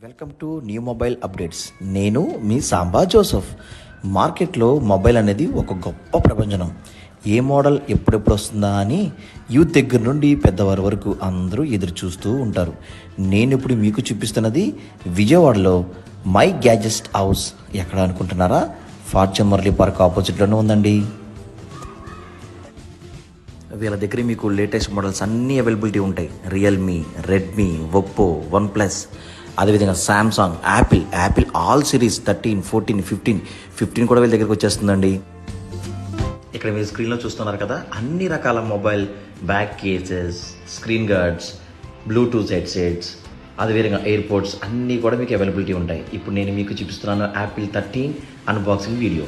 Welcome to new mobile updates. నేను మీ Samba Joseph. మార్కెట్లో mobile అనేది ఒక గొప్ప ప్రపంచం. ఏ మోడల్ ఎప్పుడెప్పుడు వస్తుందా అని యూత్ దగ్గర నుండి పెద్దవారి వరకు అందరూ ఎదురు చూస్తూ ఉంటారు. నేను ఇప్పుడు మీకు చూపిస్తున్నది విజయవాడలో మై గ్యాడ్జెట్ హౌస్. ఎక్కడ అనుకుంటున్నారా? ఫార్చ్యూన్ మురళీ పార్క్ ఆపోజిట్లోనే ఉందండి. వీళ్ళ దగ్గర మీకు లేటెస్ట్ మోడల్స్ అన్నీ అవైలబిలిటీ ఉంటాయి. Realme, Redmi, Oppo, one plus, అదేవిధంగా శాంసంగ్, యాపిల్ ఆల్ సిరీస్ 13, 14, 15 కూడా వీళ్ళ దగ్గరికి వచ్చేస్తుందండి. ఇక్కడ మీరు స్క్రీన్లో చూస్తున్నారు కదా, అన్ని రకాల mobile back cases, screen guards, Bluetooth headsets, అదేవిధంగా ఎయిర్పోర్ట్స్ అన్నీ కూడా మీకు అవైలబిలిటీ ఉంటాయి. ఇప్పుడు నేను మీకు చూపిస్తున్నాను యాపిల్ 13 అన్బాక్సింగ్ వీడియో.